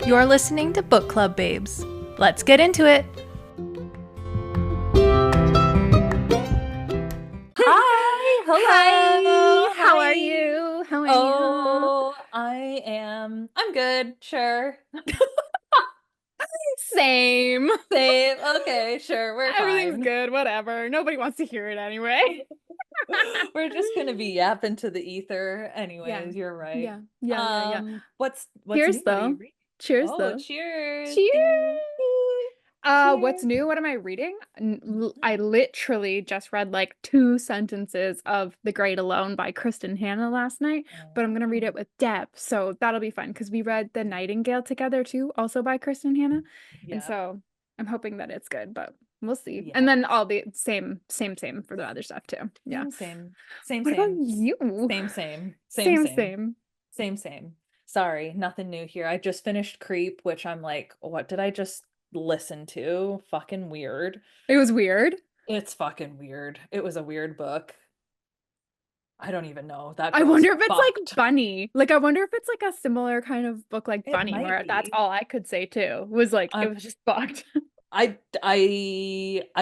You're listening to Book Club Babes. Let's get into it. Hi, hello. Hi, how Hi. are you? How are you? Oh, I'm good, sure. Same. Same. Okay, sure, we're Everything's fine. good, whatever. Nobody wants to hear it anyway. We're just gonna be yapping to the ether. Yeah. Anyways, you're right. Yeah. What's Cheers new? What are you though. reading? Cheers Oh, though. cheers. Cheers. Ding. What's Cheers. new? What am I reading? I Mhm. literally just read like 2 sentences of The Great Alone by Kristen Hanna last night, but I'm gonna read it Oh, with Deb, so that'll be fun because we read The Nightingale together too, also by Kristen Hanna, and yeah, so I'm hoping that it's good, but we'll see. And yeah. then all the same for the other stuff too. Yeah. Same, same, same, What about same, you? same, same, same, Same, same. same. Same, same. Sorry, nothing new here. I just finished Creep, which I'm like, what did I just listen to? Fucking weird. It was weird. It's fucking weird. It was a weird book. I don't even know. That I girl's wonder if it's like fucked. Bunny. Like, I wonder if it's like a similar kind of book like It Bunny, might where that's be. all I could say too, was like, it I was just fucked. I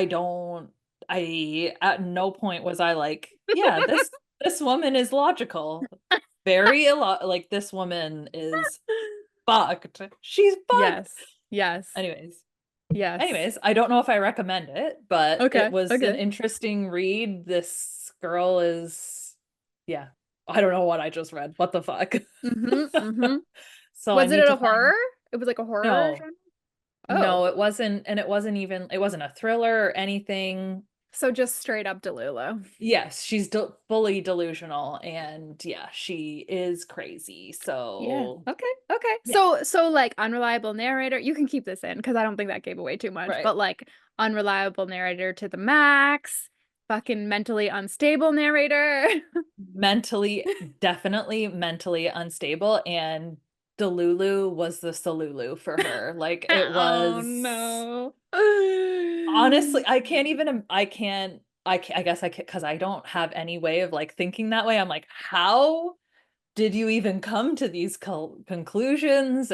don't I at no point was I like, yeah, this woman is logical. Very like this woman is fucked. She's fucked. Yes. Yes. Anyways. Yes. I don't know if I recommend it, but it Okay. was an Okay. interesting read. This girl is, yeah, I don't know what I just read. What the fuck? Mm-hmm. So I Was it need to a horror? find, It was like a horror no, genre? Oh, no, it wasn't, and it wasn't a thriller or anything. so just straight up Delulu. Yes, she's de fully delusional, and yeah, she is crazy. Yeah. So, Okay. Okay. yeah, So like unreliable narrator, you can keep this in because I don't think that gave away too much, right. but like unreliable narrator to the max, fucking mentally unstable narrator. Mentally, definitely mentally unstable, and Delulu was the Salulu for her. Like it Oh was no. honestly, I guess I can't because I don't have any way of like thinking that way. I'm like, how did you even come to these conclusions?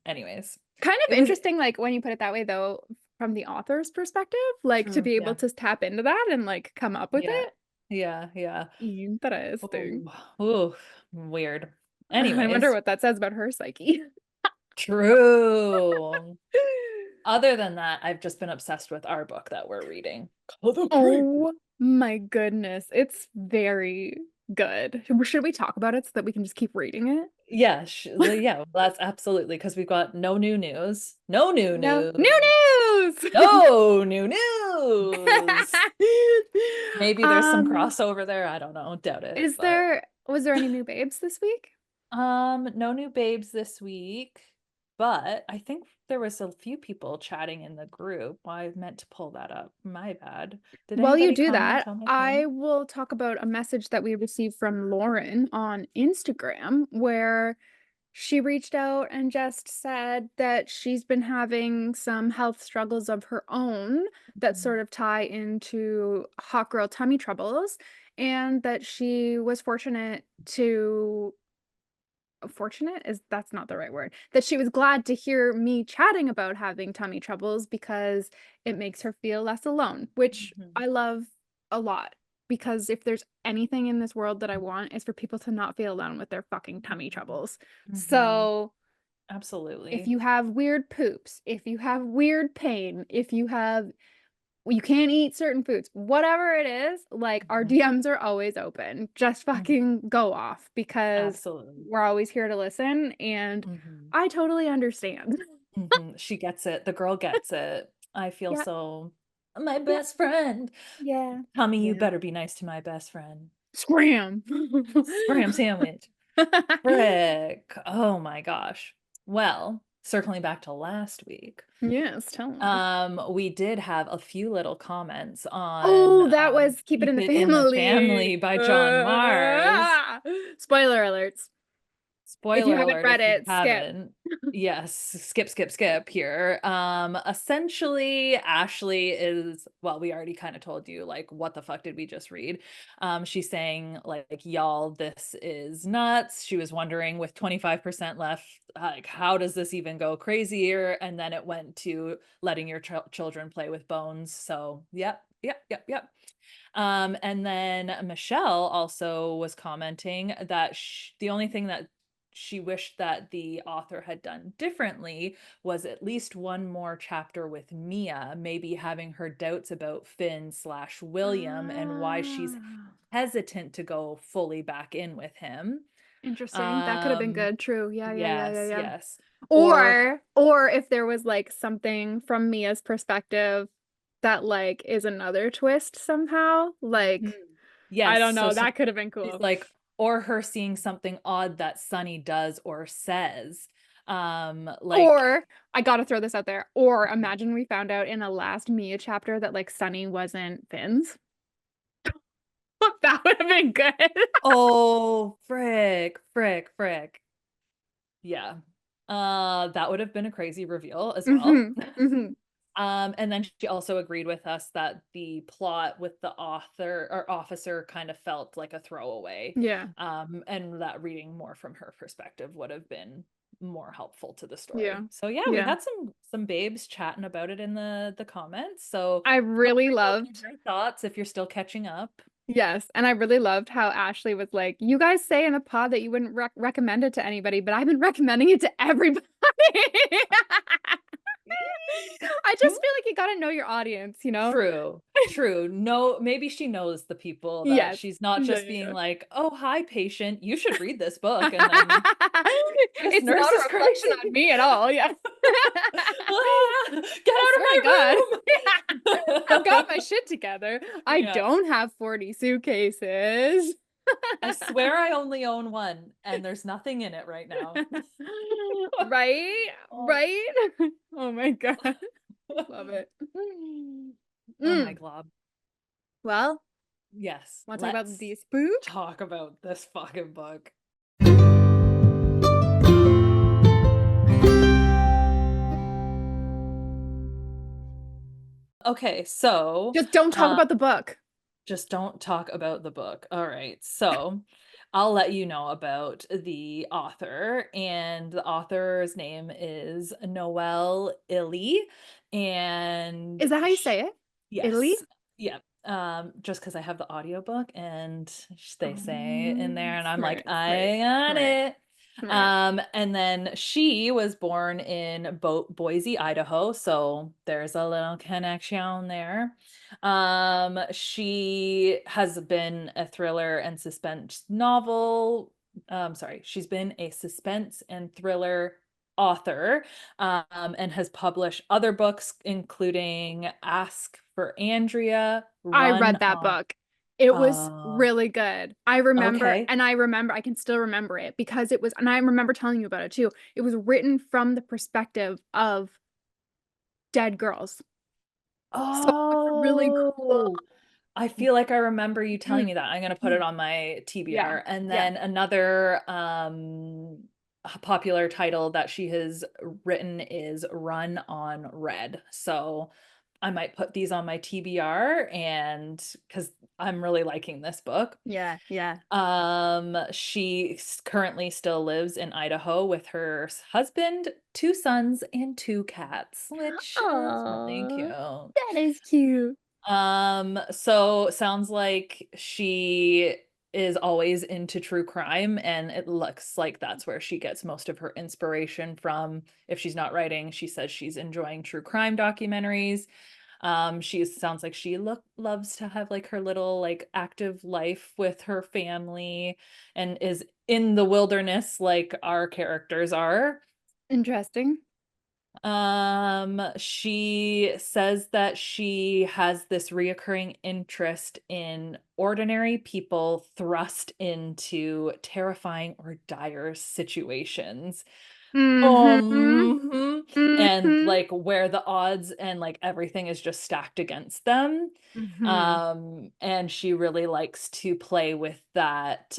Anyways, Kind it of was interesting, like when you put it that way, though, from the author's perspective, like to true. be able Yeah. to tap into that and like come up with Yeah. it. Yeah. Yeah. Interesting. Oh, ooh, weird. I wonder Anyways, what that says about her psyche. true. Other than that, I've just been obsessed with our book that we're reading. Called The Creep. Oh my goodness. It's very good. Should we talk about it so that we can just keep reading it? Yeah, yeah, that's absolutely because we've got no new news. No new No. news. New news! No new news. Maybe there's some Um, crossover there. I don't know. Doubt it, but was there any new babes this week? no new babes this week. But I think there was a few people chatting in the group. I meant to pull that up. My bad. Did While you anybody do comment that, on my I thing? will talk about a message that we received from Lauren on Instagram where she reached out and just said that she's been having some health struggles of her own that Mhm. sort of tie into hot girl tummy troubles, and that she was fortunate is that's not the right word, that she was glad to hear me chatting about having tummy troubles because it makes her feel less alone, which Mhm. I love a lot, because if there's anything in this world that I want is for people to not feel alone with their fucking tummy Mhm. troubles. Mhm. So if Absolutely. you have weird poops, if you have weird pain, if you can't eat certain foods, whatever it is, like our Mhm. DMs are always open. Just Mhm. fucking go off because Absolutely. we're always here to listen and Mhm. I totally understand. Mhm. She gets it. The girl gets it. I feel Yeah, so my yeah, best friend. yeah, Tommy, you yeah. better be nice to my best friend. Scram. Scram sandwich. Frick. Oh my gosh. Well, circling back to last week, Yes, tell me. we did have a few little comments on Oh, that was Keep It in Keep the It in the Family. Family by John Mars. Spoiler alerts. If you spoiler haven't alert read if you it, skip. haven't. Yes, skip, skip, skip here. Essentially, Ashley is, well, we already kind of told you, like, what the fuck did we just read? She's saying, like, y'all, this is nuts. She was wondering with 25% left, like, how does this even go crazier? And then it went to letting your children play with bones. So, yep, yep, yep, yep. And then Michelle also was commenting that the only thing that she wished that the author had done differently was at least one more chapter with Mia, maybe having her doubts about Finn slash William and why she's Ah, hesitant to go fully back in with him. interesting. That could have been Um, good. True. Yeah, yeah, yeah, yeah, yes, yeah. yes. Or Or if there was like something from Mia's perspective that like is another twist somehow. Mhm. Like, I Yes, don't so know, that could have been she's cool. like, or her seeing something odd that Sunny does or says. Like Or I gotta throw this out there. Or mhm. imagine we found out in a last Mia chapter that like Sunny wasn't Finn's. That would have been good. Oh, frick, frick, frick. Yeah. That would have been a crazy reveal as well. Hmm. Hmm. And then she also agreed with us that the plot with the author or officer kind of felt like a throwaway. Yeah. And that reading more from her perspective would have been more helpful to the Yeah. story. So yeah, we Yeah. had some babes chatting about it in the comments. So I feel really free to leave loved your thoughts if you're still catching up. Yes, and I really loved how Ashley was like, "You guys say in the pod that you wouldn't recommend it to anybody, but I've been recommending it to everybody." I just feel like you gotta know your audience, you know? True, true. No, maybe she knows the people that Yes. she's not Yeah, just yeah, being yeah. like, "Oh, hi, patient. You should read this book." And then this It's nurse not a is reflection crazy. on me at all. Yeah. Ah, get I out swear to God. of my I've got my room. shit together. I Yeah. don't have 40 suitcases. I swear I only own one and there's nothing in it right now. Right? Oh. Right? Oh my God. Love it. Oh my Mm. glob. Well, Yes, want to talk about let's the spook? talk about this fucking book. Okay, so Just don't talk um about the book. just don't talk about the book. All right. So I'll let you know about the author, and the author's name is Noelle Ihli. And Is that how you say it? Italy? yes, yeah. Just because I have the audiobook and they say in there, and I'm like, Smart, smart, I got smart, it. smart. And then she was born in Boise, Idaho. So there's a little connection there. She has been a thriller and suspense novel. Sorry, she's been a suspense and thriller author, and has published other books, including Ask for Andrea, I Run read that on. book. It was Uh, really good. okay. I remember, I can still remember it because it was, and I remember telling you about it too. It was written from the perspective of dead girls. So it's really cool. Oh, I feel like I remember you telling Mm, me that. I'm gonna put it mm. on my Yeah, TBR. And yeah. then another popular title that she has written is Run on Red. So I might put these on my TBR, and because I'm really liking this book. Yeah, yeah. She currently still lives in Idaho with her husband, two sons, and two cats, which is really Oh, cute. that is cute. So sounds like she is always into true crime, and it looks like that's where she gets most of her inspiration from. If she's not writing, she says she's enjoying true crime documentaries. She sounds like she loves to have like her little like active life with her family and is in the wilderness like our characters are. Interesting. She says that she has this reoccurring interest in ordinary people thrust into terrifying or dire situations. Mm-hmm. Mhm. And, Mm-hmm. like, where the odds and, like, everything is just stacked against them. Mm-hmm. And she really likes to play with that,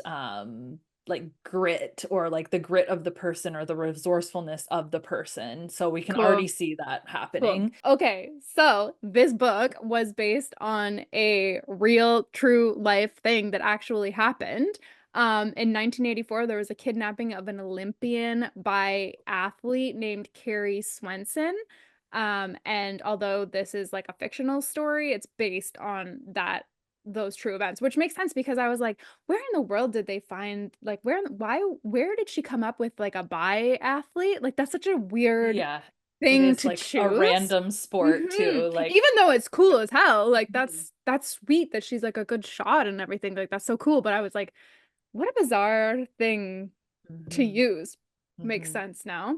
like grit or like the grit of the person or the resourcefulness of the person. So we can already Cool. see that Cool. happening. Okay, so this book was based on a real, true life thing that actually happened. In 1984, there was a kidnapping of an Olympian by athlete named Carrie Swenson. And although this is like a fictional story, it's based on those true events, which makes sense because I was like, where in the world did they find like where did she come up with like a biathlete? Like that's such a weird Yeah, it thing is to like a choose. random sport too. Like, Even though it's cool as hell, like mhm, that's sweet that she's like a good shot and everything. Like that's so cool. But I was like, what a bizarre thing to mhm, use. Makes mhm. sense now.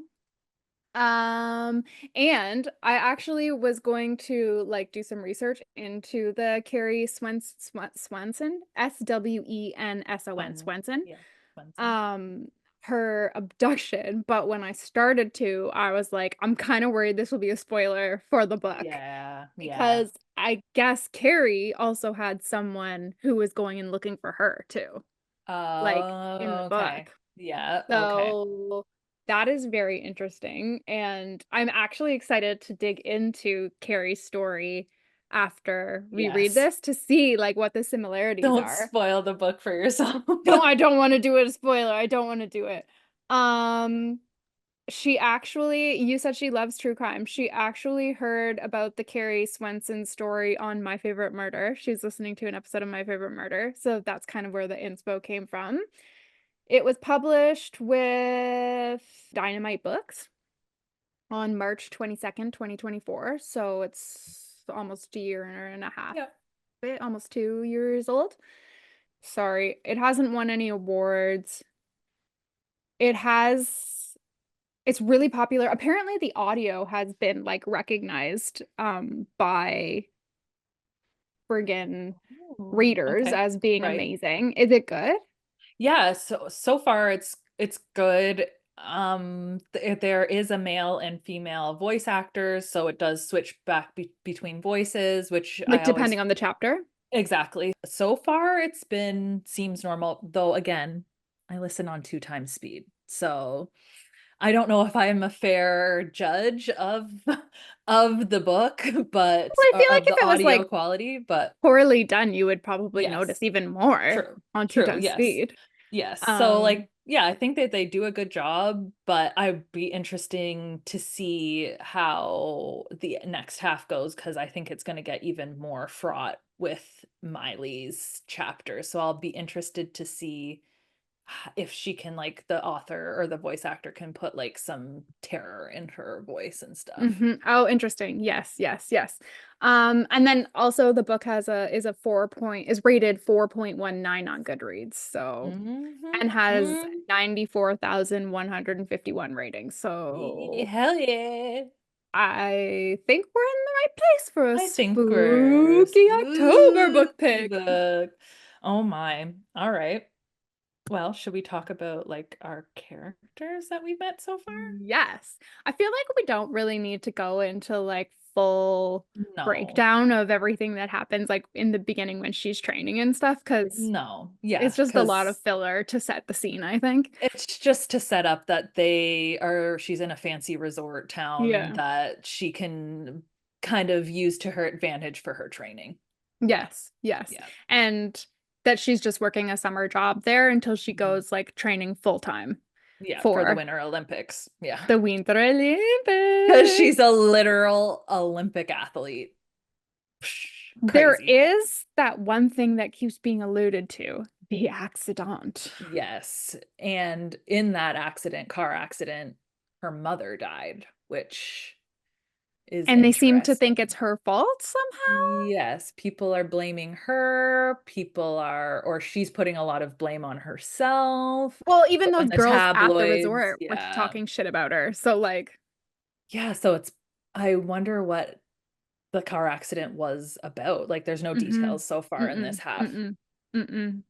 Um, and I actually was going to like do some research into the Carrie Swenson, Swenson, Fun. Swenson, Yeah, Swenson. um, her abduction. But when I started to, I was like, I'm kind of worried this will be a spoiler for the book Yeah, yeah. because I guess Carrie also had someone who was going and looking for her too, like in the Oh, book. okay. Yeah, okay. So that is very interesting. And I'm actually excited to dig into Carrie's story after we read Yes. this to see like what the similarities Don't are. spoil the book for yourself. I don't want to do it a spoiler. I don't want to do it. Um, she actually, you said she loves true crime. She actually heard about the Carrie Swenson story on My Favorite Murder. She was listening to an episode of My Favorite Murder. So that's kind of where the inspo came from. It was published with Dynamite Books on March 22nd, 2024. So it's almost a year and a half, Yep. almost 2 years old. Sorry, it hasn't won any awards. It has, it's really popular. Apparently the audio has been like recognized by friggin' Ooh, readers okay. as being Right. amazing. Is it good? Yeah, so far it's good. There is a male and female voice actors, so it does switch back between voices, which Like I always depending on the chapter? exactly. So far it's been seems normal, though again, I listen on 2 times speed. So I don't know if I am a fair judge of of the book, but Well, I feel like of if the it was audio like quality, but poorly done, you would probably yes. notice even more True. on two True. times Yes. speed. Yes. So Um, like yeah, I think that they do a good job, but I'd be interesting to see how the next half goes because I think it's going to get even more fraught with Miley's chapter. So I'll be interested to see if she can like the author or the voice actor can put like some terror in her voice and stuff. Oh, interesting. Yes, yes, yes. And then also the book has a is a 4 point is rated 4.19 on Goodreads. So Mm-hmm. and has Mm. 94,151 ratings. So Hell yeah. I think we're in the right place for a I think we're spooky October book spooky pick. book. Oh my. All right. Well, should we talk about like our characters that we've met so far? Yes. I feel like we don't really need to go into like full No. breakdown of everything that happens like in the beginning when she's training and stuff because No. it's Yeah, just a lot of because filler to set the scene, I think. it's just to set up that she's in a fancy resort town Yeah. that she can kind of use to her advantage for her training. Yes. Yes. Yeah. And that she's just working a summer job there until she Mhm. goes like training full time Yeah, for the for Winter Olympics. Yeah. the Winter Because Olympics. she's a literal Olympic athlete. Psh, There crazy. is that one thing that keeps being alluded to, the accident. Yes. And in that accident, car accident, her mother died, which is And they seem to think it's interesting. her fault somehow. Yes, people are blaming her. People are, or she's putting a lot of blame on herself. Well, even But those when the girls at the tabloids, resort were yeah. talking shit about her. So like, Yeah, so I wonder what the car accident was about. Like, there's no mm-hmm, details so far in this mm-mm, half. mm-mm, mm-mm.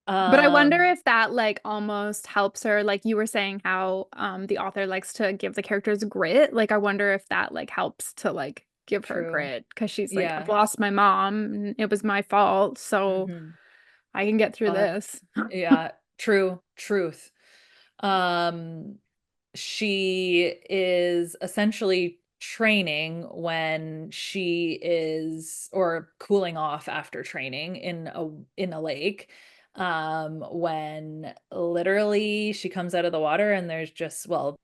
But I wonder Um, if that like almost helps her, like you were saying how the author likes to give the characters grit. Like I wonder if that like helps to like give her true. grit because she's like, I've Yeah. lost my mom and it was my fault, so Hmm. I can get through But this. yeah, True, truth. Um, she is essentially training when she is or cooling off after training in a lake when literally she comes out of the water and there's just well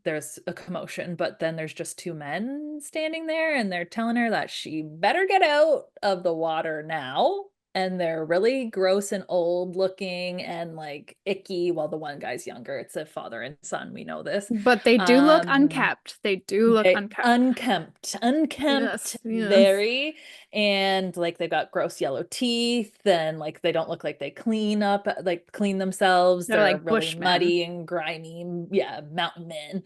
there's a commotion but then there's just two men standing there and they're telling her that she better get out of the water now and they're really gross and old looking and like icky. Well, the one guy's younger. It's a father and son. We know this. But they do look Um, unkept. They do look they unkept. unkempt, Yes, yes. very, and like they've got gross yellow teeth, and like they don't look like they clean themselves. They're They're like really bushmen. muddy and grimy, yeah, mountain men.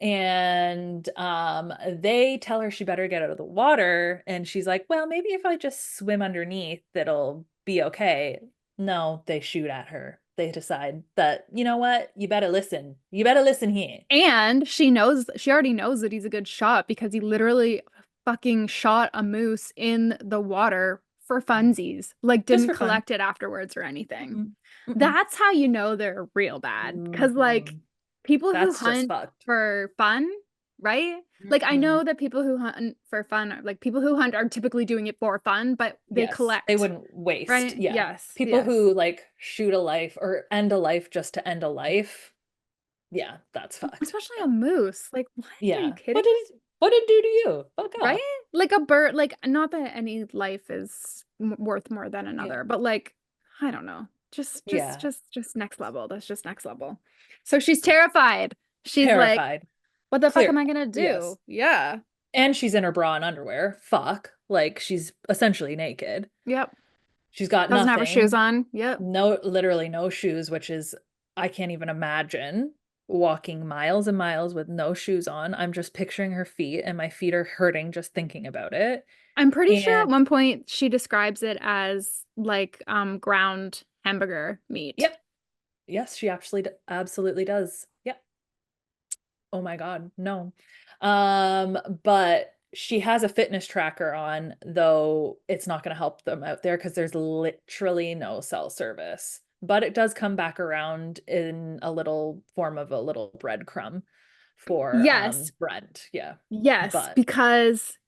And they tell her she better get out of the water, and she's like, "Well, maybe if I just swim underneath, it'll be okay." No, they shoot at her. They decide that, you know what? You better listen. You better listen here. And she already knows that he's a good shot because he literally fucking shot a moose in the water for funsies. Like Just didn't for fun. collect it afterwards or anything. Mm-mm. Mm-mm. That's how you know they're real bad. Because like Mhm. people who That's just hunt fucked. for fun, right? Like I Mhm. know that people who hunt for fun, like people who hunt are typically doing it for fun, but they Yes, they collect, wouldn't waste. right? Yeah. Yes, People yes. who like shoot a life or end a life just to end a life. Yeah, that's fucked. Especially Yeah. a moose. Like, what? Are you Yeah. kidding me? What did it do to you? Fuck Right? off. Like a bird, like not that any life is worth more than Yeah. another, but like, I don't know. Yeah. Just next level. That's just next level. So she's terrified. She's like, Terrified. what the fuck am Clear. I gonna do? Yes. Yeah. And she's in her bra and underwear. Fuck. Like she's essentially naked. Yep. She's got Doesn't have her shoes nothing. on. Yep. No, literally no shoes, which is, I can't even imagine walking miles and miles with no shoes on. I'm just picturing her feet, and my feet are hurting just thinking about it. I'm pretty sure at And one point she describes it as like ground hamburger meat. yep, yes, she actually absolutely does. Yep. Oh my God, no. But she has a fitness tracker on, though it's not going to help them out there because there's literally no cell service. But it does come back around in a little form of a little breadcrumb for Yes. Brent. Yeah. Yes, But because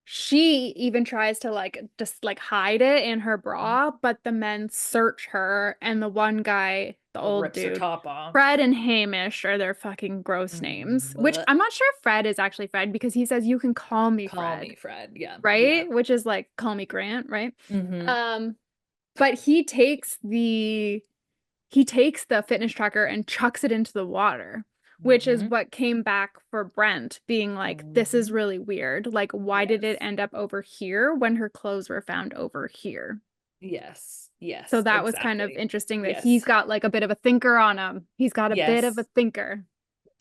she even tries to like just like hide it in her Mhm. bra, but the men search her, and the one guy, the old Rips her dude, top off. Fred and Hamish are their fucking gross names, which Blech. I'm not sure if Fred is actually Fred because he says you can call me Call Fred, me Fred. Yeah. Yeah. right? Which is like call me Grant, right? Hmm. Um, but he takes the fitness tracker and chucks it into the water, which is Hmm. what came back for Brent being like, this is Hmm. really weird. Like, why did it Yes. end up over here when her clothes were found over here? Yes. So Yes. that was kind of Exactly. interesting that he's Yes. got like a bit of a thinker on him. He's got a bit of a Yes. thinker.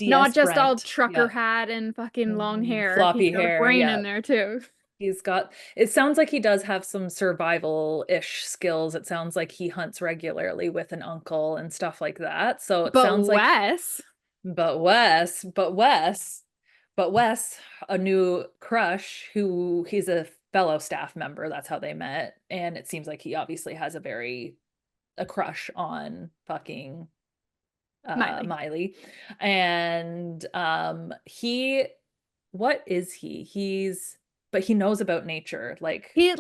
Not DS just all Brent. trucker Yeah. hat and fucking long hair. He's Floppy got a hair. brain in Yeah. there too. He's got, it sounds like he does have some survival-ish skills. It sounds like he hunts regularly with an uncle and stuff like that. So it But sounds like, Wes, but Wes, a new crush who he's a fellow staff member. That's how they met. And it seems like he obviously has a crush on fucking Miley. Miley. And he what is he? But he knows about nature. Like, He's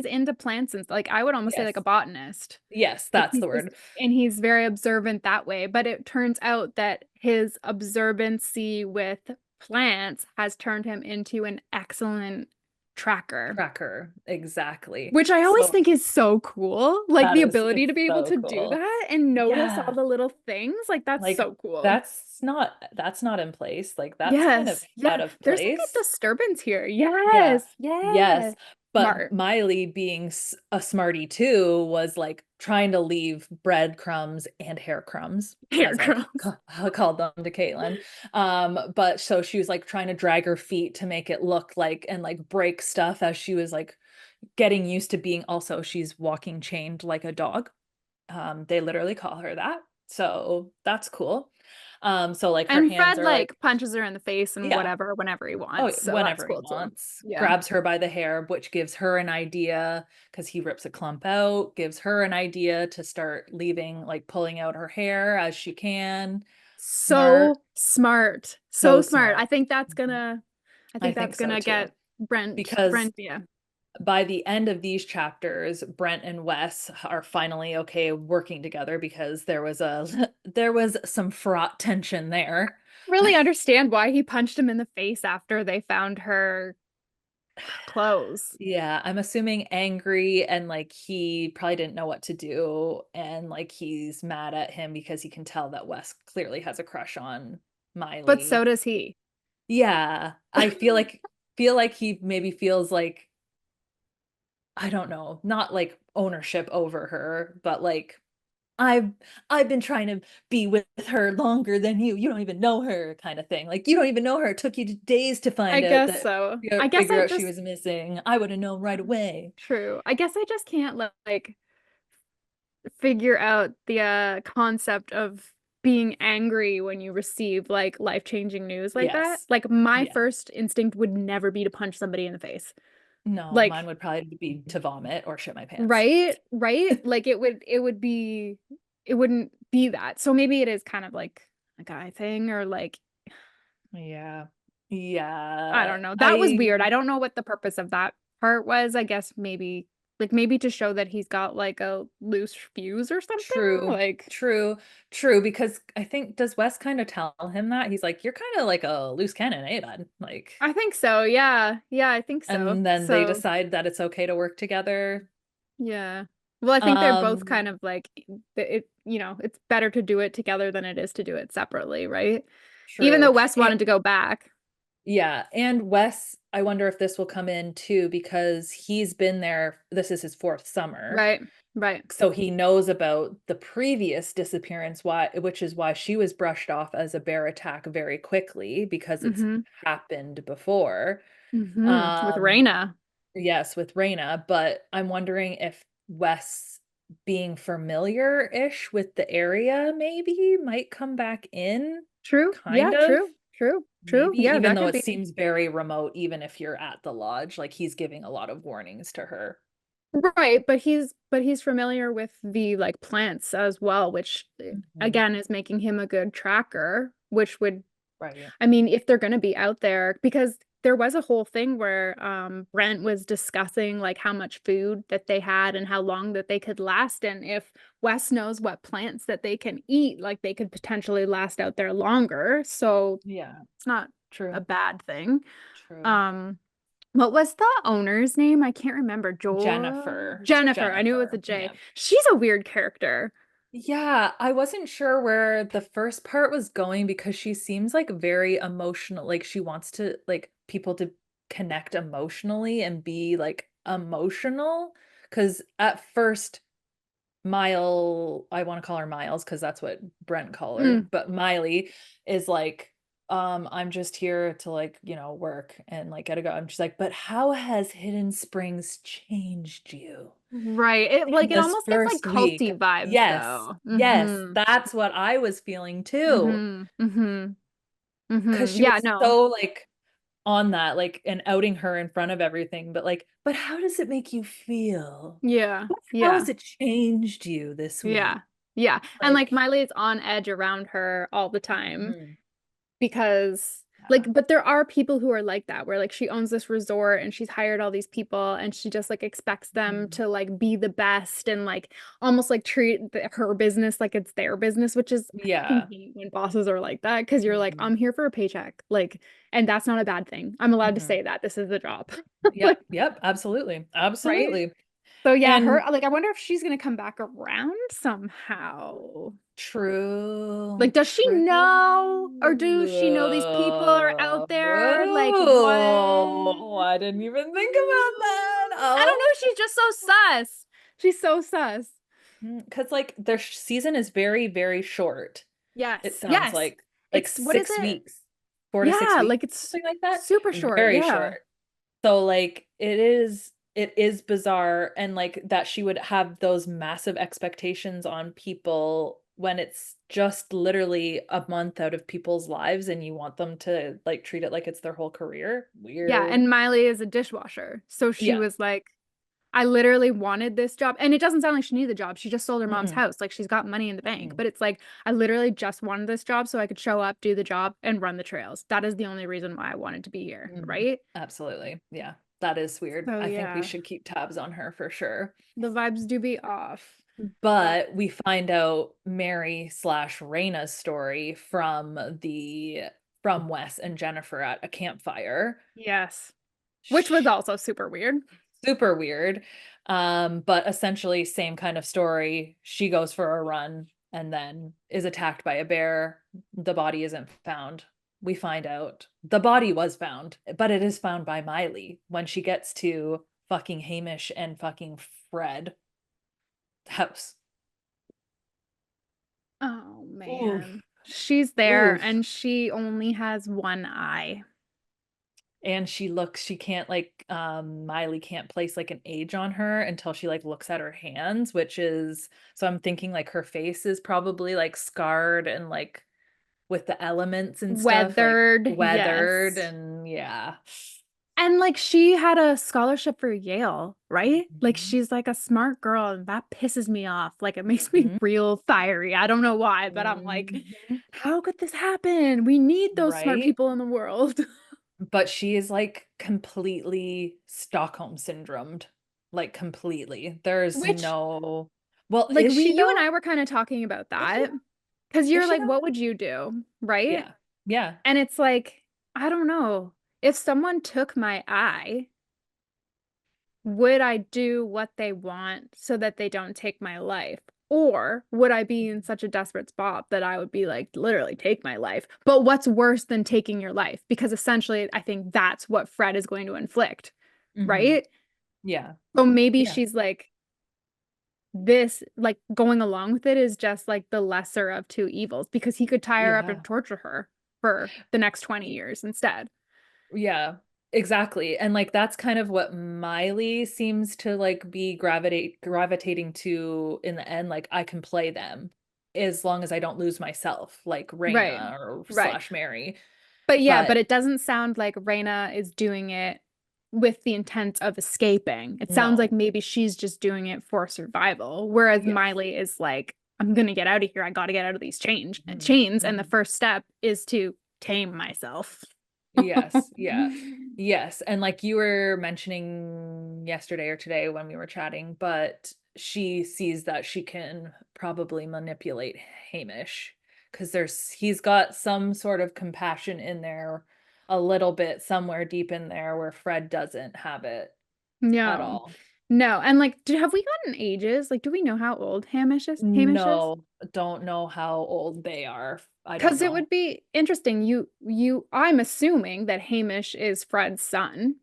into plants and like I would almost say like a yes. botanist. Yes, Like that's the word. he's very observant that way, but it turns out that his observancy with plants has turned him into an excellent tracker, Tracker. Exactly. which I always So think is so cool. Like that the is ability it's to be able so to do cool. that and notice all Yeah. the little things, like that's Like so cool. that's not in place. Like that's kind of Yes. out Yeah. of There's like a place. disturbance here. Yeah. Yes. Yes. Yes. But Smart. Miley, being a smarty too, was like trying to leave breadcrumbs and hair crumbs, Hair as I curls. called them to Caitlin. But so she was like trying to drag her feet to make it look like and like break stuff as she was like getting used to being, also, she's walking chained like a dog. They literally call her that. So that's cool. So like her And hands Fred are like, like punches her in the face and yeah, whatever whenever he oh, wants. So that's whenever he cool too. wants, Yeah. grabs her by the hair, which gives her an idea because he rips a clump out, gives her an idea to start leaving, like pulling out her hair as she can. Smart, So smart. So so smart. smart. Mhm. I I think think that's so gonna too. get Brent Because Brent, yeah. by the end of these chapters, Brent and Wes are finally okay working together because there was a there was some fraught tension there. Really understand why he punched him in the face after they found her clothes. Yeah, I'm assuming angry and like he probably didn't know what to do and like he's mad at him because he can tell that Wes clearly has a crush on But so Miley. does he. Yeah, I feel like he maybe feels like I don't know, not like ownership over her, but like I've I've been trying to be with her longer than you. You don't even know her kind of thing. Like you don't even know her. It took you days to I find out guess that so. you I guess figure I out she just was missing. I would have known right away. true. I guess I just can't like figure out the concept of being angry when you receive like life-changing news like that. Yes. Like my Yeah. first instinct would never be to punch somebody in the face. No, mine Like, would probably be to vomit or shit my pants. right? Right? Like it would be it wouldn't be that. So maybe it is kind of like a guy thing or like Yeah. I Yeah. don't know. That was weird. I I don't know what the purpose of that part was. I guess maybe to show that he's got like a loose fuse or something. true. Like True. True. Because I think does Wes kind of tell him that? He's like, you're kind of like a loose cannon, eh, bud? Like, I think so. Yeah. Yeah, I think so. and then they So, decide that it's okay to work together. yeah. Well, I think they're both Um, kind of like it's better to do it together than it is to do it separately, right? Even though true. Wes wanted to go back. Yeah, and Wes, I wonder if this will come in too because he's been there. This is his fourth summer. Right. Right. So he knows about the previous disappearance, which is why she was brushed off as a bear attack very quickly because it's Mm-hmm. happened before. Mm-hmm. With Um, Raina. yes, with Raina, but I'm wondering if Wes being familiar-ish with the area maybe might come back in, True. kind Yeah, of. true. True. True. Maybe Yeah, even that though could it be. seems very remote, even if you're at the lodge, like he's giving a lot of warnings to her. Right, but he's familiar with the like plants as well, which Mhm. again is making him a good tracker, which would Right. I mean, if they're going to be out there, because there was a whole thing where Brent was discussing like how much food that they had and how long that they could last, and if Wes knows what plants that they can eat, like they could potentially last out there longer. So Yeah. it's not a True. bad thing. True. Um, what was the owner's name? I can't remember. Jennifer. Jennifer. I knew it was a Jennifer. J. Yeah. She's a weird character. Yeah, I wasn't sure where the first part was going because she seems like very emotional. Like she wants to like people to connect emotionally and be like emotional. Because at first, I want to call her Miles because that's what Brent call her, Mm, but Miley is like, I'm just here to like, work and like gotta go. I'm just like, but how has Hidden Springs changed you? right. It In like it this almost gives like first week. culty vibes Yes, though. yes, Mm-hmm. that's what I was feeling too. Mm-hmm. Mm-hmm. Because Mm-hmm. she Yeah, was no. so like on that, like, and outing her in front of everything, but like, but how does it make you feel? Yeah. How Yeah. has it changed you this Yeah. week? Yeah. And like Like, Miley's on edge around her all the time. mhm, Because yeah. like but there are people who are like that where like she owns this resort and she's hired all these people and she just like expects them Mhm. to like be the best and like almost like treat her business like it's their business, which is I fucking Yeah. hate when bosses are like that because you're like Mhm. I'm here for a paycheck, like, and that's not a bad thing. I'm allowed to Mhm. say that this is the job. Like, Yep, yep, absolutely. right? Absolutely. So yeah, her And like I wonder if she's gonna come back around somehow. true, Like, does she true. know, or do she know these people are out there? Like, what? Oh, I didn't even think about that. I don't Oh, know. She's just so sus. She's so sus. because like their season is very, very short. It Yes, sounds yes. like It's what is 6 weeks, 4 to 6 Yeah, weeks, like it's something like that. super short. Very Yeah. short. So like it is bizarre and like that she would have those massive expectations on people when it's just literally a month out of people's lives and you want them to like treat it like it's their whole career. Yeah, Weird. and Miley is a dishwasher. So she Yeah. was like, I literally wanted this job. And it doesn't sound like she needed the job. She just sold her mom's Mm-mm. house. Like she's got money in the bank. Mm-mm. But it's like, I literally just wanted this job so I could show up, do the job, and run the trails. That is the only reason why I wanted to be here, Mm. right? Absolutely. Yeah. That is weird. So I think we yeah, should keep tabs on her for sure. the vibes do be off. But But we find out Mary slash Raina's story from Wes and Jennifer at a campfire. yes, which was also super weird. Super weird. But essentially same kind of story. She goes for a run and then is attacked by a bear. The body isn't found. We find out the body was found, but it is found by Miley when she gets to fucking Hamish and fucking Fred house. Oh Oof. man. She's there Oof. and she only has one eye. And she can't like Miley can't place like an age on her until she like looks at her hands, which is so I'm thinking like her face is probably like scarred and like with the elements and stuff like Weathered, weathered yes. and yeah. And like she had a scholarship for Yale, right? Like Mhm. she's like a smart girl and that pisses me off. Like it makes me Mhm. real fiery. I don't know why, but I'm like, Mhm. how could this happen? We need those smart Right? people in the world. But she is like completely Stockholm syndromed. Like completely. There's Which no well, like is we she you and though? I were kind of talking about Is she that though? because Is you're she like, though? what would you do? Right? Yeah. Yeah. And it's like, I don't know. If someone took my eye, would I do what they want so that they don't take my life? Or would I be in such a desperate spot that I would be like, literally take my life? But what's worse than taking your life? Because essentially, I think that's what Fred is going to inflict, Mhm. right? Yeah. So maybe Yeah. she's like, this, like going along with it is just like the lesser of two evils because he could tie her up and Yeah. torture her for the next 20 years instead. Yeah. Exactly. And like that's kind of what Miley seems to like be gravitating to in the end. Like I can play them as long as I don't lose myself, like Right. Raina or Right. slash Mary. But yeah, but But it doesn't sound like Reina is doing it with the intent of escaping. It sounds like no. maybe she's just doing it for survival, whereas Yes. Miley is like, I'm gonna get out of here. I gotta get out of these Mhm. chains, and the Mhm. first step is to tame myself. Yes, yeah. Yes, and like you were mentioning yesterday or today when we were chatting, but she sees that she can probably manipulate Hamish because he's got some sort of compassion in there a little bit somewhere deep in there where Fred doesn't have it at No, all. no, and like, have we gotten ages? Like, do we know how old Hamish is? Hamish is? No, don't know how old they are. I don't Because it know. would be interesting. I'm assuming that Hamish is Fred's son.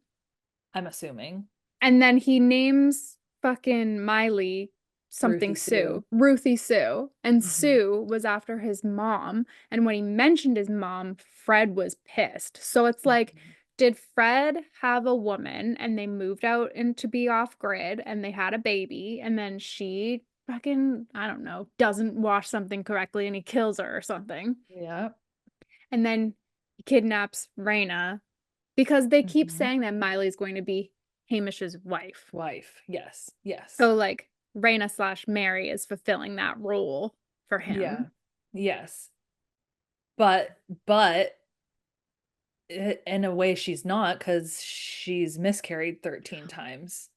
I'm assuming. And then he names fucking Miley Ruthie something Sue. Sue, Ruthie Sue. And Mhm. Sue was after his mom. And when he mentioned his mom, Fred was pissed. So it's like, Mhm. did Fred have a woman and they moved out and to be off grid and they had a baby and then she fucking, I don't know, doesn't wash something correctly and he kills her or something. Yeah. And then he kidnaps Raina because they keep Mhm. saying that Miley's going to be Hamish's wife. Wife. Yes. Yes. So like Raina slash Mary is fulfilling that role for Yeah. him. Yes. But in a way she's not because she's miscarried 13 times.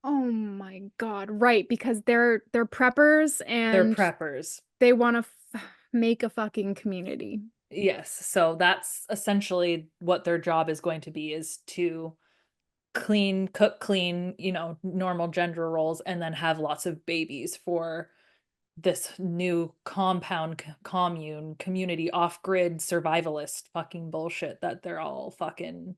Oh my God, right, because they're preppers They're and preppers. they want to make a fucking community. Yes. So that's essentially what their job is going to be is to clean, cook, clean, normal gender roles, and then have lots of babies for this new commune community off-grid survivalist fucking bullshit that they're all fucking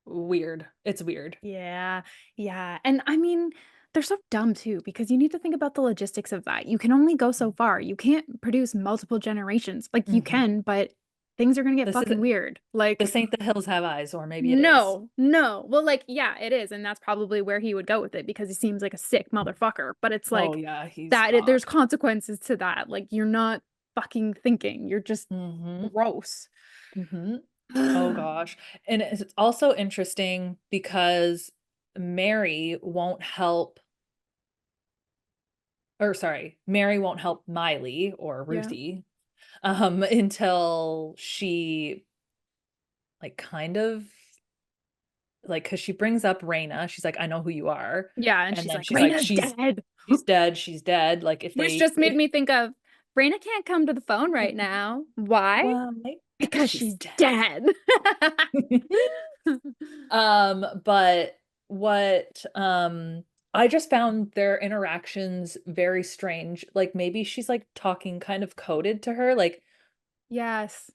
weird. It's weird. Yeah, yeah. And I mean, they're so dumb too, because you need to think about the logistics of that. You can only go so far. You can't produce multiple generations. Like you Mhm. can, but things are gonna get This is fucking weird. Like, this ain't the hills have eyes, or maybe it is. no, no. Well, like, yeah, it is, and that's probably where he would go with it because he seems like a sick motherfucker. But it's Oh like yeah, he's there's fucked. consequences to that. Like, you're not fucking thinking. You're just Mm-hmm. gross. Mm-hmm. Oh gosh. And it's also interesting because Mary won't help, or sorry, Mary won't help Miley or Yeah. Ruthie until she like kind of like because she brings up Raina. She's like, I know who you are. Yeah, and And she's then like, she's like, Raina's dead. she's dead, she's dead. Like Which just made if me think of Raina can't come to the phone right now. Why? why? Because She's she's dead. dead. But what I just found their interactions very strange. Like maybe she's like talking kind of coded to her. Like Yes.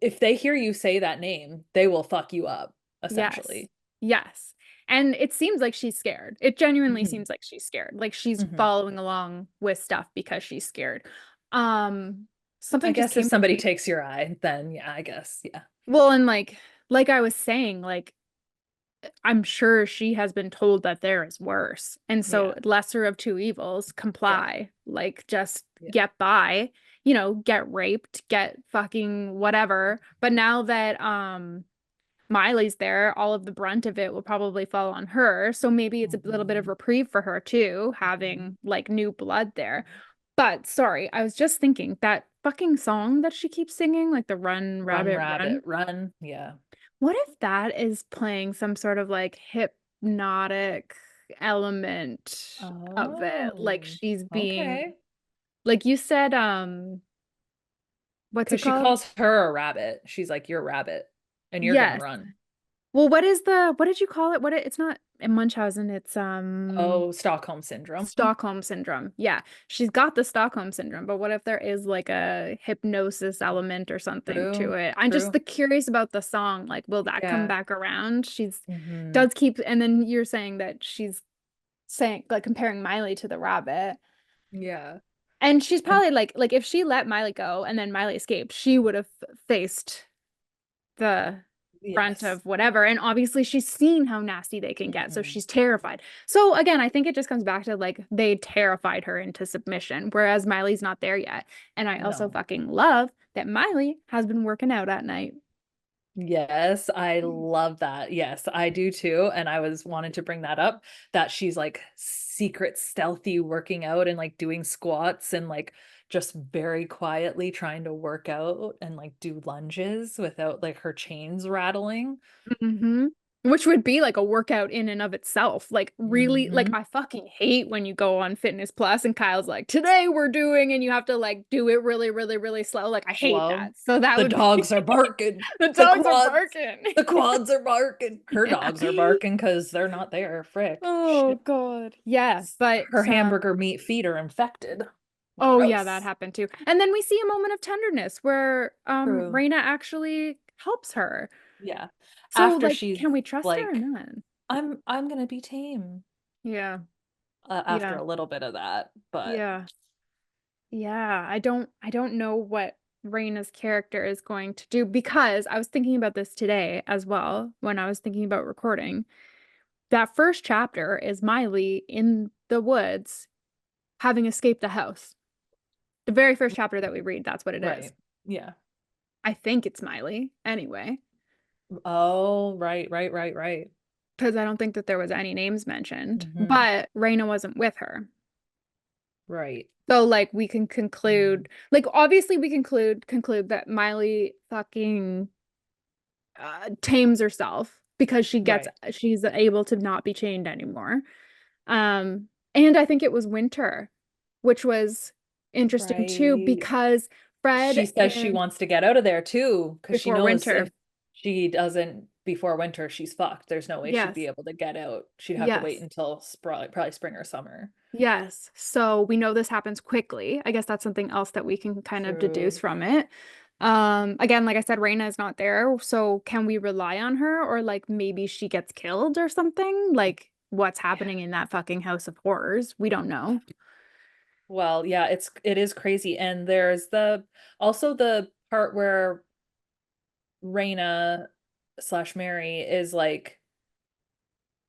if they hear you say that name, they will fuck you up, Yes. essentially. Yes. And it seems like she's scared. It genuinely Hmm. seems like she's scared. Like she's Hmm. following along with stuff because she's scared. Um, I something just guess if came to somebody me. takes your eye, then yeah, I guess. Yeah. Well, and like I was saying, like I'm sure she has been told that there is worse. And so Yeah. lesser of two evils, Yeah. comply. Like just Yeah. get by, get raped, get fucking whatever. But now that Miley's there, all of the brunt of it will probably fall on her. So maybe it's a little bit of Hmm. reprieve for her too, Hmm. having like new blood there. But sorry, I was just thinking that fucking song that she keeps singing, like the Run Run, Rabbit Run. rabbit, run. Yeah. What if that is playing some sort of like hypnotic element of it? Like Oh, she's being, okay. like you said, what's it Because she called? calls her a rabbit. She's like, you're a rabbit and you're gonna Yes. run. Well, what did you call it? It's not Munchausen, it's Oh, Stockholm syndrome. Stockholm syndrome. Yeah. She's got the Stockholm syndrome, but what if there is like a hypnosis element or something to True, it? I'm just true. curious about the song. Like, will that come Yeah. back around? She's Hmm. does keep, and then you're saying that she's saying like comparing Miley to the rabbit. Yeah. And she's And probably like if she let Miley go and then Miley escaped, she would have faced the brunt yes. of whatever. And obviously she's seen how nasty they can get, so Hmm. she's terrified. So again, I think it just comes back to like they terrified her into submission, whereas Miley's not there yet. And I also No. fucking love that Miley has been working out at night. Yes, I love that. Yes, I do too. And I was wanted to bring that up that she's like secret stealthy working out and like doing squats and like just very quietly trying to work out and like do lunges without like her chains rattling. Hmm. Which would be like a workout in and of itself. Like really, like Hmm. I fucking hate when you go on Fitness Plus and Kyle's like, today we're doing, and you have to like do it really, really, really slow. Like I hate Slow. that. So that The would be dogs are barking. the The dogs are quads. barking. The quads are barking. Her Yeah. dogs are barking because they're not there. Frick. Oh Shit. God. Yeah, but Her hamburger meat feet are infected. oh yeah, that Gross. happened too. And then we see a moment of tenderness where True. Reina actually helps her. Yeah. So After like she's can we trust her or like, not? I'm gonna be tame. Yeah. After Yeah. a little bit of that, but Yeah. Yeah, I don't know what Reina's character is going to do because I was thinking about this today as well when I was thinking about recording. That first chapter is Miley in the woods having escaped the house. The very first chapter that we read, that's what it is. right. Yeah. I think it's Miley anyway, Oh, right, right, right, right. because I don't think that there was any names mentioned, Hmm. but Reina wasn't with her. Right. So like we can Mm. conclude, like obviously we conclude that Miley fucking tames herself because Right. she's able to not be chained anymore. And I think it was winter, which was interesting too Right. because Fred She says she and wants to get out of there too, because she before knows if winter. she doesn't before winter, she's fucked. There's no way she'd be Yes. able to get out. She'd have to wait Yes. until probably spring or summer. Yes. So we know this happens quickly. I guess that's something else that we can kind of deduce True. from it. Again, like I said, Reina is not there. So can we rely on her or like maybe she gets killed or something? Like what's Yeah. happening in that fucking house of horrors? We don't know. Well, yeah, it is crazy. And there's the also the part where Raina slash Mary is like,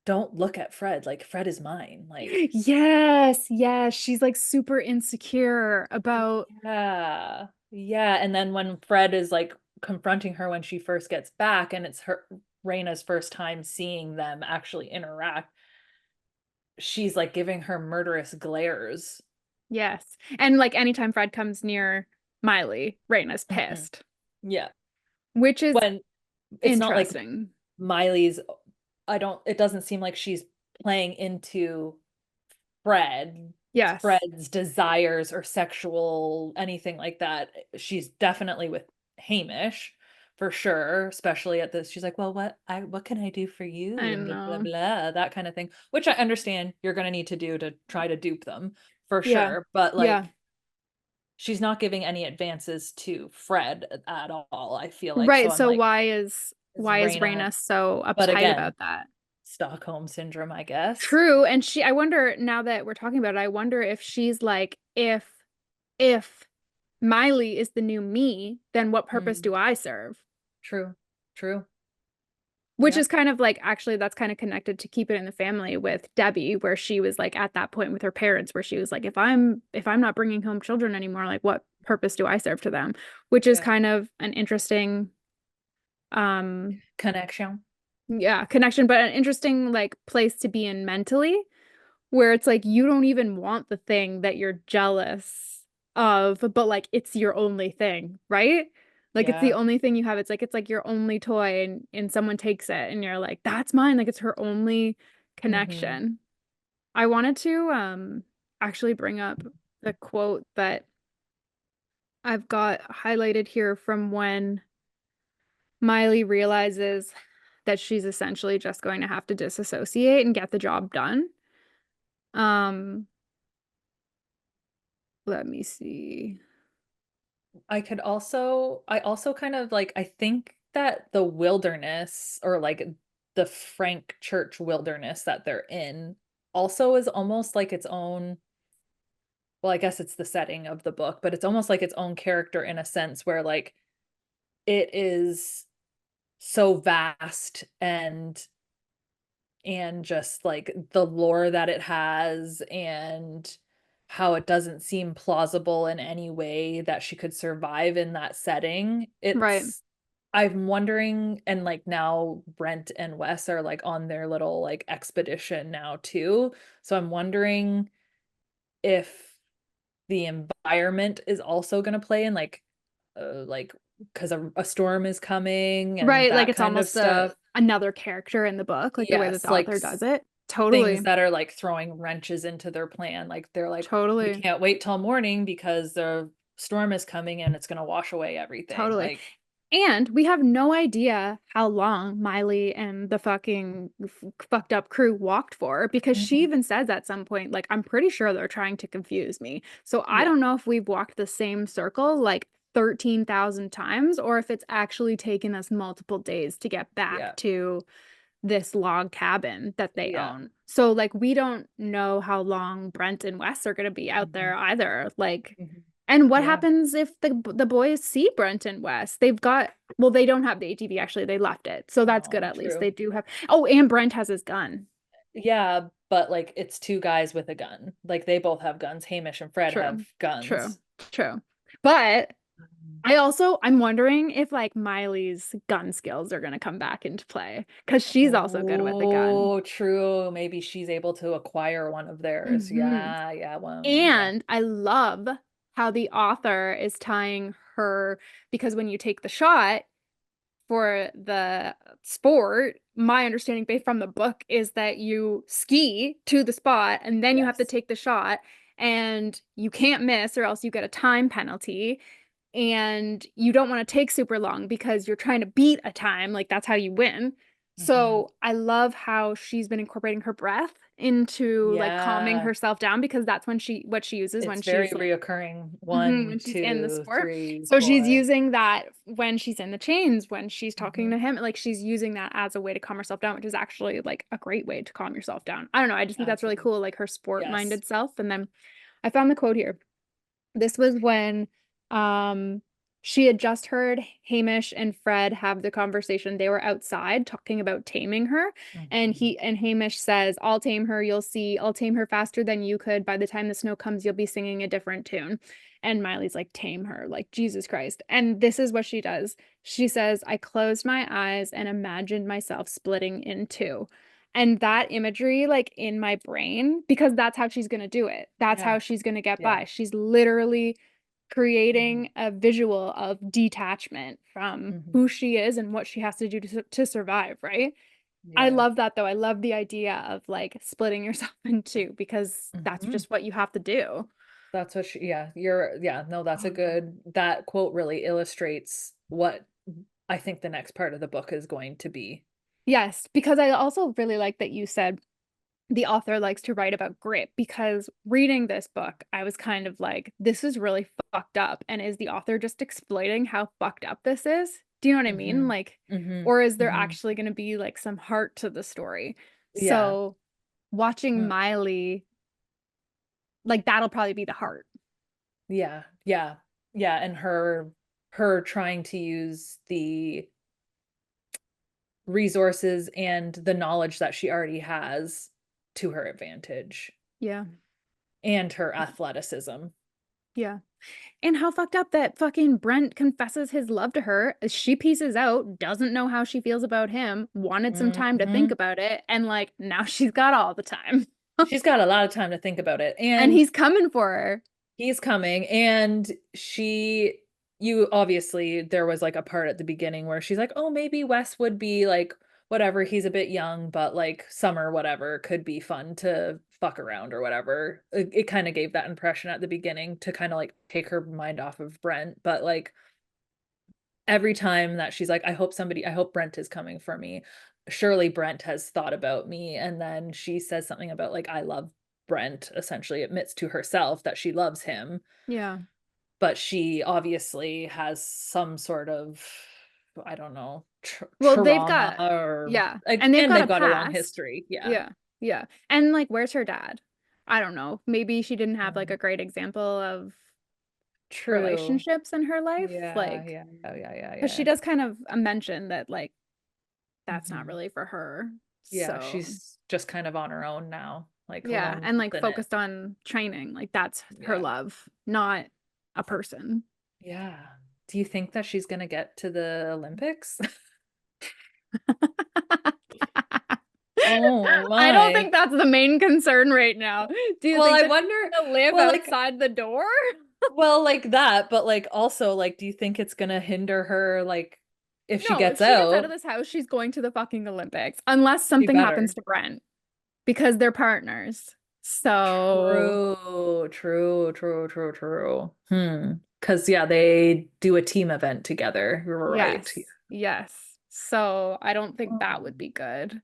don't look at Fred. Like, Fred is mine. Like, Yes, yes. She's like super insecure about, yeah. Yeah. And then when Fred is like confronting her when she first gets back, and it's her Raina's first time seeing them actually interact, she's like giving her murderous glares. yes. And like anytime Fred comes near Miley, Raina's Mhm. pissed, Yeah. which is When it's not like interesting. Miley's, it doesn't seem like she's playing into Fred, Yes. Fred's desires or sexual anything like that. She's definitely with Hamish for sure, especially at this. She's like, "Well, what can I do for you?" I and blah blah know. blah, that kind of thing, which I understand you're going to need to do to try to dupe them for Yeah. sure, but Yeah. like she's not giving any advances to Fred at all, I feel like. So Right. I'm So like, is why is Raina, Raina so but uptight again, about that? Stockholm syndrome, I guess. True. And I wonder now that we're talking about it, I wonder if she's like, if Miley is the new me, then what purpose Mm, do I serve? true. True. Which Yeah. is kind of like actually that's kind of connected to Keep It in the Family with Debbie, where she was like at that point with her parents, where she was like, if I'm not bringing home children anymore, like what purpose do I serve to them? Which is Yeah. kind of an interesting um Connection. yeah, connection, but an interesting like place to be in mentally, where it's like you don't even want the thing that you're jealous of, but like it's your only thing, right? Like it's the Yeah. only thing you have. It's like your only toy and someone takes it and you're like, that's mine. Like it's her only Mhm. connection. I wanted to actually bring up the quote that I've got highlighted here from when Miley realizes that she's essentially just going to have to disassociate and get the job done. Um, let me see. I also kind of like, I think that the wilderness, or like the Frank Church wilderness that they're in, also is almost like its own, well, I guess it's the setting of the book, but it's almost like its own character in a sense where like it is so vast, and just like the lore that it has, and how it doesn't seem plausible in any way that she could survive in that setting. Right. I'm wondering, and like now Brent and Wes are like on their little like expedition now too. So I'm wondering if the environment is also going to play in, like because a storm is coming and Right, like that it's kind of almost a stuff. another character in the book, like the way that Yes, the author does it. things Totally. that are like throwing wrenches into their plan. Like they're like, we Totally. can't wait till morning because the storm is coming and it's going to wash away everything. Totally. Like, And we have no idea how long Miley and the fucking fucked up crew walked for because she mhm. even says at some point, like, I'm pretty sure they're trying to confuse me. So I Yeah, don't know if we've walked the same circle like 13,000 times or if it's actually taken us multiple days to get back yeah, to this log cabin that they yeah, own. So like we don't know how long Brent and Wes are going to be out mhm, there either. Like mhm. and what Yeah. happens if the boys see Brent and Wes? They've got well they don't have the ATV actually. They left it. So that's good Oh, at least. true. They do have. Oh, and Brent has his gun. Yeah, but like it's two guys with a gun. Like they both have guns. Hamish and Fred have True. True. guns. True. But Mhm. I'm wondering if like Miley's gun skills are going to come back into play because she's also good with a gun. Oh, true. Maybe she's able to acquire one of theirs. Hmm. Yeah, yeah, well, yeah. And I love how the author is tying her because when you take the shot for the sport, my understanding based from the book is that you ski to the spot and then you have to Yes. take the shot and you can't miss or else you get a time penalty and you don't want to take super long because you're trying to beat a time. Like that's how you win. Mhm. So I love how she's been incorporating her breath into like calming Yeah. herself down because that's what she uses when It's very she's like reoccurring. when One, she's in the two, sport. three, So she's four. using that when she's in the chains, when she's talking to Mhm. him, like she's using that as a way to calm herself down, which is actually like a great way to calm yourself down. I don't know. I just think that's really Absolutely. cool, like her Yes. sport-minded self. And then I found the quote here. This was when um she had just heard Hamish and Fred have the conversation. They were outside talking about taming her, and Mhm. Hamish says, "I'll tame her. You'll see. I'll tame her faster than you could. By the time the snow comes, you'll be singing a different tune." And Miley's like, "Tame her, like Jesus Christ." And this is what she does. She says, "I closed my eyes and imagined myself splitting in two." And that imagery, like in my brain, because that's how she's gonna do it. That's Yeah. how she's gonna get Yeah. by. She's literally Mhm. creating a visual of detachment from Mhm. who she is and what she has to do to survive, right? I Yeah. love that though. I love the idea of like splitting yourself in two because that's Mhm. just what you have to do. That's what she yeah, yeah, no, that's Oh, a yeah. good that quote really illustrates what I think the next part of the book is going to be. Yes, because I also really like that you said the author likes to write about grit because reading this book, I was kind of like, this is really fucked up. And is the author just exploiting how fucked up this is? Do you know what I mean? Mhm. Like, Mhm. or is there Mhm. actually going to be like some heart to the story? Yeah. So watching Huh. Miley, like, that'll probably be the heart. Yeah. Yeah. Yeah, and her trying to use the resources and the knowledge that she already has to her advantage Yeah. and her athleticism. Yeah. And how fucked up that fucking Brent confesses his love to her. She pieces out, doesn't know how she feels about him, wanted some time to think Mhm. about it, and like now she's got all the time. She's got a lot of time to think about it, And and he's coming for her. he's coming, and she you obviously there was, like, a part at the beginning where she's like, "Oh, maybe Wes would be, like, whatever, he's a bit young, but, like, summer, whatever, could be fun to fuck around or whatever." It kinda gave that impression at the beginning to kinda, like, take her mind off of Brent, but, like, every time that she's like, I hope Brent is coming for me. Surely Brent has thought about me." And then she says something about, like, "I love Brent," essentially admits to herself that she loves him, Yeah. but she obviously has some sort of, I don't know, Well, trauma or yeah. like, And they've and got a they've got a long past. history. Yeah. Yeah. Yeah. And like, where's her dad? I don't know. Maybe she didn't have like Um, a great example of true. relationships in her life. Yeah, Like, yeah, yeah, yeah, yeah, because she yeah. does kind of mention that, like, that's not Mhm. really for her. Yeah, So, she's just kind of on her own now, like, yeah. alone And like within it. focused on training. Like, that's her Yeah. love, not a person. Yeah. Do you think that she's gonna get to the Olympics? Oh I don't my. think that's the main concern right now. Do you Well, think I that wonder she's gonna live well, like outside the door? well, like that, but, like, also, like, do you think it's gonna hinder her, like, if she No, if gets she gets out of out? this house, she's going to the fucking Olympics, unless She something happens better. to Brent because they're partners. So, True, true, true, true, true. Because yeah, they do a team event together. You're right. yes, yes. So, I don't think that would Oh, be good.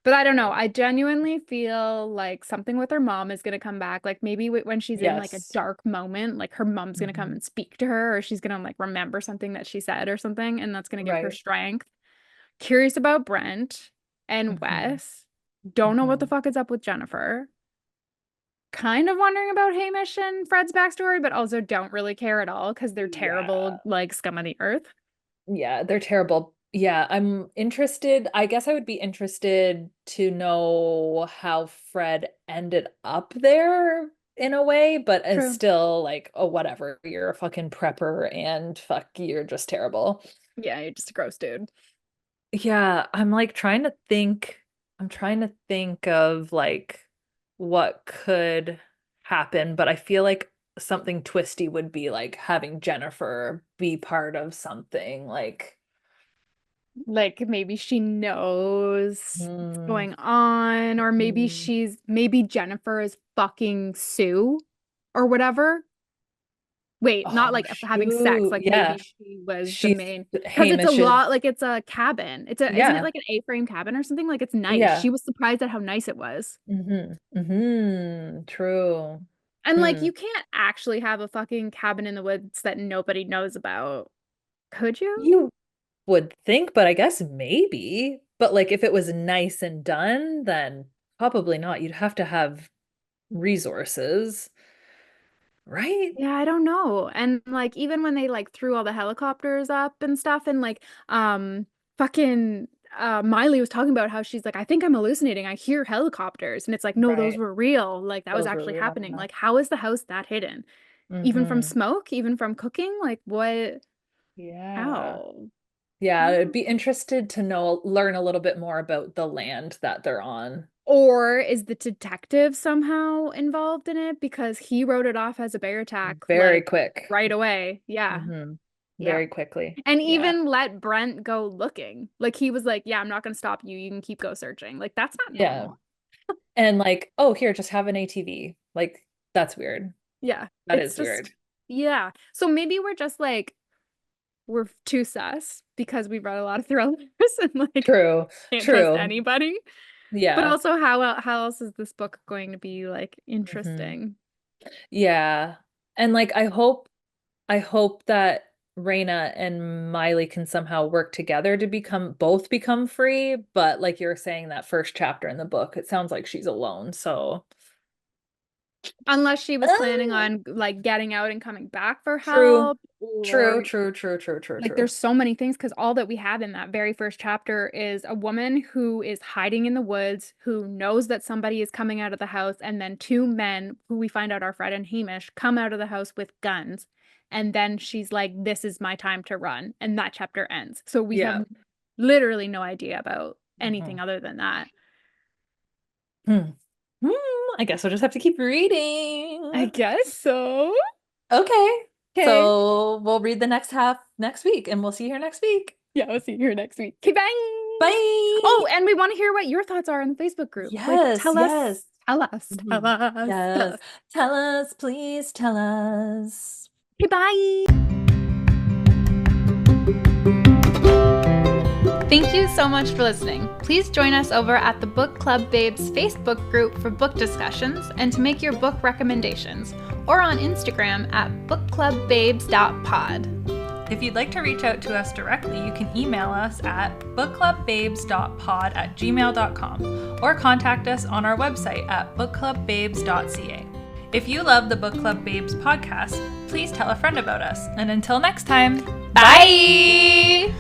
But I don't know. right. I genuinely feel like something with her mom is going to come back. Like maybe when she's in like a Yes. dark moment, like her mom's going to come Mhm. and speak to her, or she's going to like remember something that she said or something, and that's going to give her Right. strength. Curious about Brent and Mhm. Wes. Don't know what the Mhm. fuck is up with Jennifer. Kind of wondering about Hamish and Fred's backstory, but also don't really care at all because they're Yeah. terrible, like scum of the earth. Yeah, they're terrible. Yeah, I'm interested. I guess I would be interested to know how Fred ended up there in a way, but it's True. still like, oh, whatever. You're a fucking prepper and fuck, you're just terrible. Yeah, you're just a gross dude. Yeah, I'm like I'm trying to think of like what could happen, but I feel like something twisty would be like having Jennifer be part of something like Like maybe she knows what's hmm, going on, or hmm. maybe Jennifer is fucking Sue or whatever. Wait, not Oh like having sex, shoot. like Yeah. maybe she was the She's main because it's a Hamish's. lot like it's a cabin. Isn't it Yeah. like an A-frame cabin or something? Like it's nice. Yeah. She was surprised at how nice it was. True. And like Hmm. you can't actually have a fucking cabin in the woods that nobody knows about. Could you? You would think, but I guess maybe. But like if it was nice and done, then probably not. You'd have to have resources. Right? Yeah, I don't know. And like even when they like threw all the helicopters up and stuff and like fucking Miley was talking about how she's like, I think I'm hallucinating. I hear helicopters. And it's like, no, those Right. were real. Like that was Those were actually real. happening. Like, how is the house that hidden? Even from Mm-hmm. smoke, even from cooking? Like what? Yeah. How? Yeah, I'd How? be interested to learn a little bit more about the land that they're on. Or is the detective somehow involved in it because he wrote it off as a bear attack Very like quick. right away. Yeah. Hmm. Yeah. Very quickly. And Yeah. even let Brent go looking. Like he was like, "Yeah, I'm not going to stop you. You can keep go searching." Like that's not Yeah. normal. And like, oh, here, just have an ATV. Like, that's weird. Yeah. That It's is weird. just yeah. So maybe we're just like we're too sus because we've read a lot of thrillers and like True. can't trust True. anybody. But Yeah. also how else is this book going to be like Hmm. interesting? Yeah. And like I hope that Raina and Miley can somehow work together to become free, but like you're saying that first chapter in the book, it sounds like she's alone. So, Unless she was planning uh, on like getting out and coming back for true. help True, or true, true, true, true, like true. there's so many things because all that we have in that very first chapter is a woman who is hiding in the woods, who knows that somebody is coming out of the house, and then two men who we find out are Fred and Hamish come out of the house with guns. And then she's like, "This is my time to run." And that chapter ends. So we have Yeah. literally no idea about anything Mhm. other than that. Hmm. I guess we'll just have to keep reading. I guess so. Okay. Okay. So we'll read the next half next week and we'll see you here next week. Yeah, I'll see you here next week. Okay, bye. Bye. Oh, and we want to hear what your thoughts are in the Facebook group. Like, Yes, yes. tell Mhm. us, tell Yes. us. Tell us, please tell us. Okay, bye. Thank you so much for listening. Please join us over at the Book Club Babes Facebook group for book discussions and to make your book recommendations, or on Instagram at bookclubbabes.pod. If you'd like to reach out to us directly, you can email us at bookclubbabes.pod@gmail.com or contact us on our website at bookclubbabes.ca. If you love the Book Club Babes podcast, please tell a friend about us. And until next time, Bye!